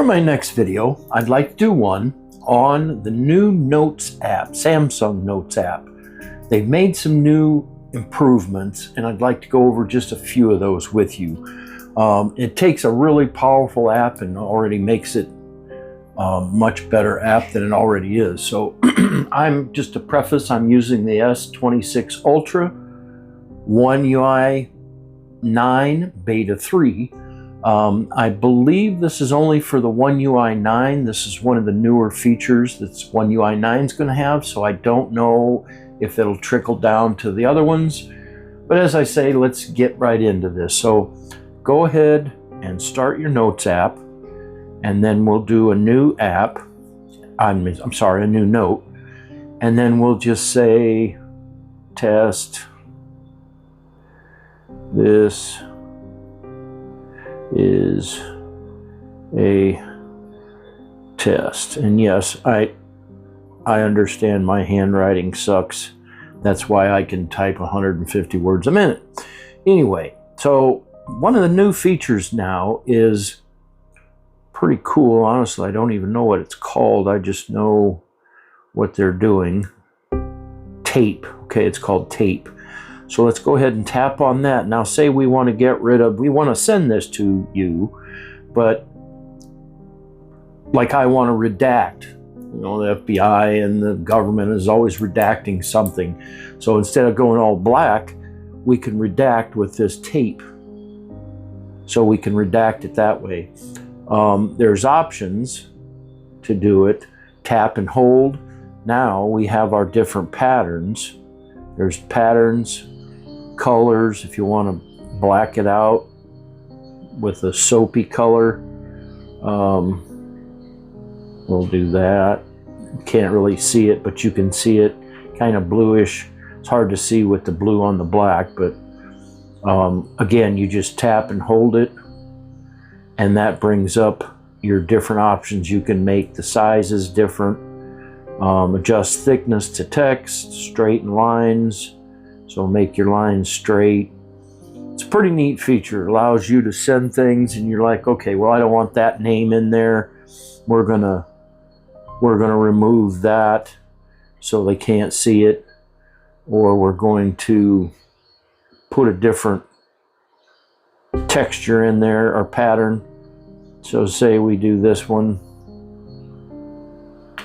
For my next video, I'd like to do one on the new Notes app, Samsung Notes app. They've made some new improvements, and I'd like to go over just a few of those with you. It takes a really powerful app and already makes it a much better app than it already is. So I'm just to preface, I'm using the S26 Ultra, One UI 9 Beta 3. I believe this is only for the One UI 9. This is one of the newer features that One UI 9 is going to have, so I don't know if it'll trickle down to the other ones. But as I say, let's get right into this. So go ahead and start your Notes app, and then we'll do a new app. I'm sorry, a new note. And then we'll just say test. This is a test. And yes, I understand my handwriting sucks. That's why I can type 150 words a minute. Anyway, so one of the new features now is pretty cool. Honestly, I don't even know what it's called. I just know what they're doing. Tape. Okay, it's called tape. So let's go ahead and tap on that. Now say we want to get rid of, we want to send this to you, but like I want to redact. You know, the FBI and the government is always redacting something. So instead of going all black, we can redact with this tape. So we can redact it that way. There's options to do it. Tap and hold. Now we have our different patterns. There's patterns, colors, if you want to black it out with a soapy color. We'll do that. Can't really see it, but you can see it kind of bluish. It's hard to see with the blue on the black, but again, you just tap and hold it, and that brings up your different options. You can make the sizes different, adjust thickness to text, straighten lines, so make your lines straight. It's a pretty neat feature. It allows you to send things and you're like, okay, well, I don't want that name in there. We're gonna remove that so they can't see it, or we're going to put a different texture in there or pattern. So say we do this one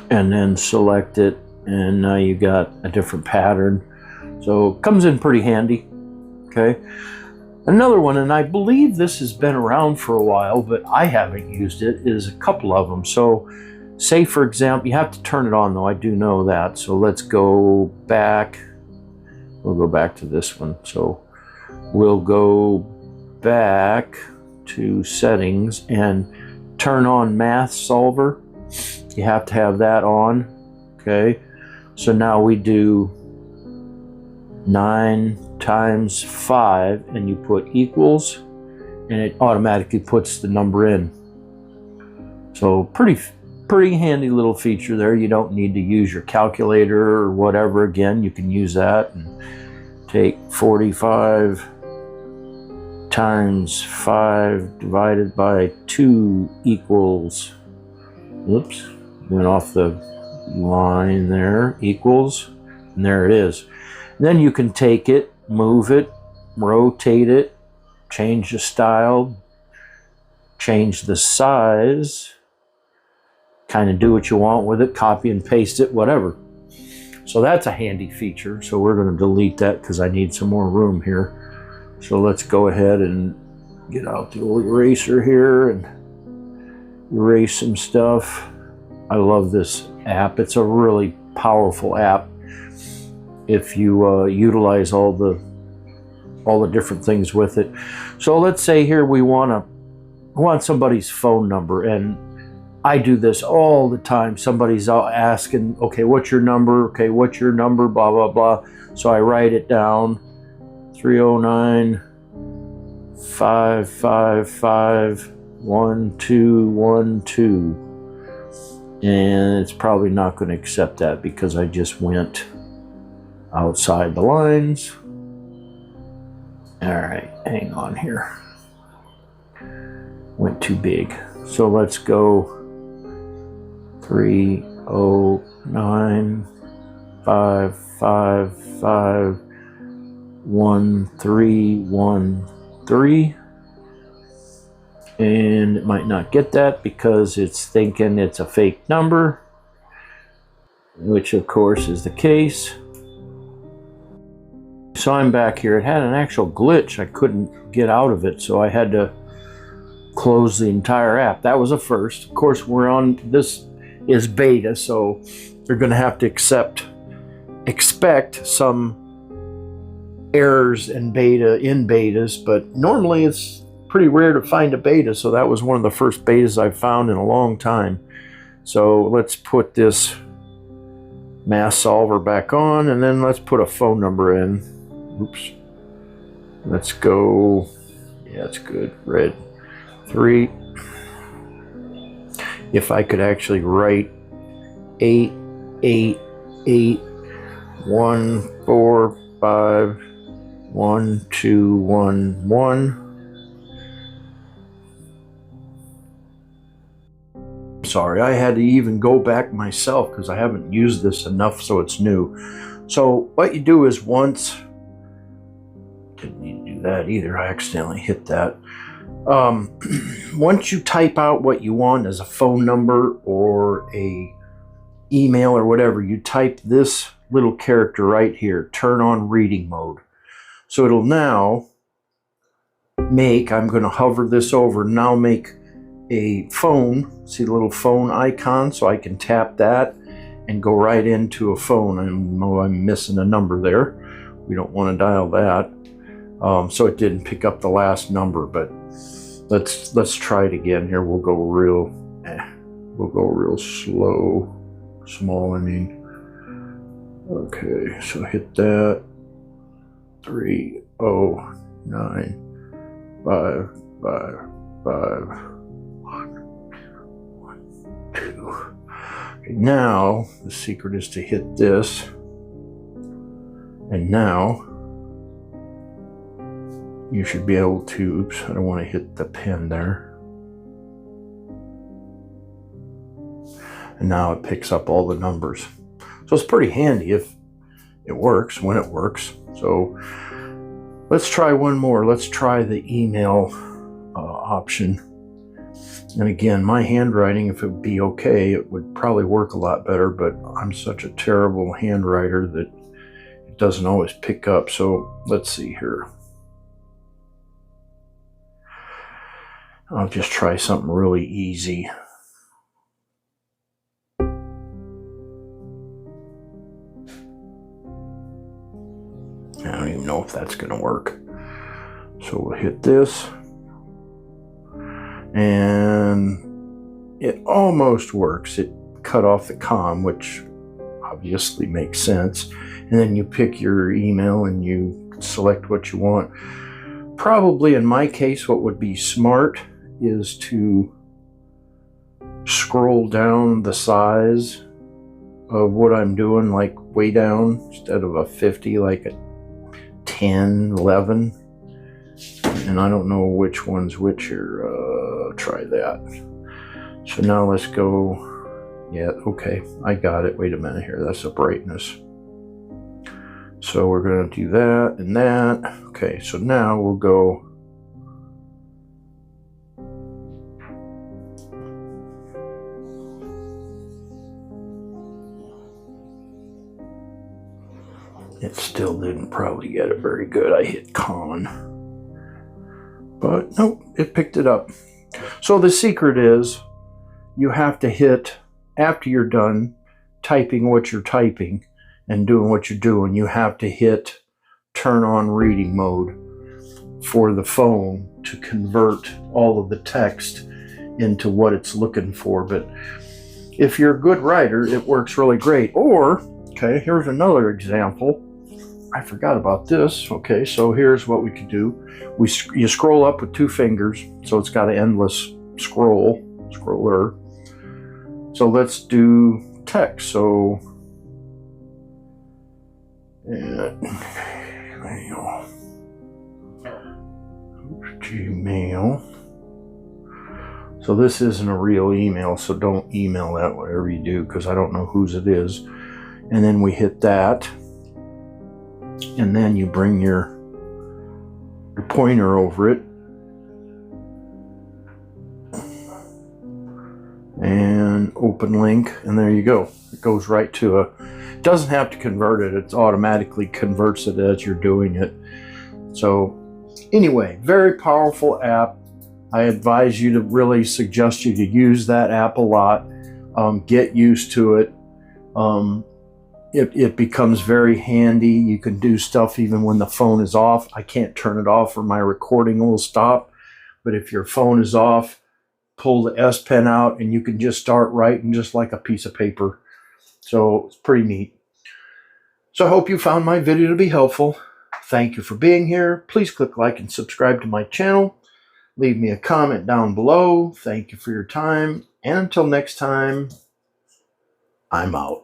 and then select it, and now you got a different pattern. So it comes in pretty handy. Okay, another one, and I believe this has been around for a while, but I haven't used it, is a couple of them. So say, for example, you have to turn it on though, I do know that. So let's go back. We'll go back to this one. So we'll go back to settings and turn on Math Solver. You have to have that on. Okay, so now we do 9 times 5, and you put equals, and it automatically puts the number in. So pretty handy little feature there. You don't need to use your calculator or whatever. Again, you can use that and take 45 times 5 divided by 2 equals, whoops, went off the line there, equals, and there it is. And then you can take it, move it, rotate it, change the style, change the size, kind of do what you want with it, copy and paste it, whatever. So that's a handy feature. So we're going to delete that because I need some more room here. So let's go ahead and get out the old eraser here and erase some stuff. I love this app. It's a really powerful app if you utilize all the different things with it. So let's say here we want somebody's phone number, and I do this all the time. Somebody's out asking, okay, what's your number? Okay, what's your number? Blah, blah, blah. So I write it down, 309 555 1212. And it's probably not going to accept that because I just went outside the lines. All right, hang on here. Went too big. So let's go 30955511313, and it might not get that because it's thinking it's a fake number, which of course is the case. So I'm back here. It had an actual glitch. I couldn't get out of it, so I had to close the entire app. That was a first. Of course, we're on, this is beta, so they're going to have to expect some errors in betas, but normally it's pretty rare to find a beta, so that was one of the first betas I've found in a long time. So let's put this math solver back on, and then let's put a phone number in. Oops. Let's go, yeah, it's good, red. 3. If I could actually write 88814511211. Sorry, I had to even go back myself because I haven't used this enough, so it's new. So what you do is once, didn't need to do that either, I accidentally hit that. Once you type out what you want as a phone number or a email or whatever, you type this little character right here, turn on reading mode. So it'll now make, I'm going to hover this over, now make a phone. See the little phone icon? So I can tap that and go right into a phone. I know I'm missing a number there. We don't want to dial that. So it didn't pick up the last number, but let's try it again here. We'll go real small, I mean. Okay, so hit that. 309555112. Okay, now the secret is to hit this, and now you should be able to, oops, I don't want to hit the pen there. And now it picks up all the numbers. So it's pretty handy if it works, when it works. So let's try one more. Let's try the email option. And again, my handwriting, if it would be okay, it would probably work a lot better, but I'm such a terrible handwriter that it doesn't always pick up. So let's see here. I'll just try something really easy. I don't even know if that's going to work. So we'll hit this. And it almost works. It cut off the com, which obviously makes sense. And then you pick your email and you select what you want. Probably in my case, what would be smart is to scroll down the size of what I'm doing, like way down, instead of a 50, like a 10, 11. And I don't know which one's which here. Try that. So now let's go. Yeah, okay, I got it. Wait a minute here. That's the brightness. So we're going to do that and that. Okay, so now we'll go. It still didn't probably get it very good. I hit con. But nope, it picked it up. So the secret is you have to hit, after you're done typing what you're typing and doing what you're doing, you have to hit turn on reading mode for the phone to convert all of the text into what it's looking for. But if you're a good writer, it works really great. Or, okay, here's another example. I forgot about this. Okay, so here's what we could do. You scroll up with 2 fingers, so it's got an endless scroller. So let's do text. So Gmail. So this isn't a real email, so don't email that whatever you do, because I don't know whose it is. And then we hit that, and then you bring your pointer over it and open link, and there you go. It goes right to it doesn't have to convert it, it automatically converts it as you're doing it. So anyway, very powerful app. I advise you to really suggest you to use that app a lot. Get used to it. It becomes very handy. You can do stuff even when the phone is off. I can't turn it off or my recording will stop. But if your phone is off, pull the S Pen out and you can just start writing just like a piece of paper. So it's pretty neat. So I hope you found my video to be helpful. Thank you for being here. Please click like and subscribe to my channel. Leave me a comment down below. Thank you for your time. And until next time, I'm out.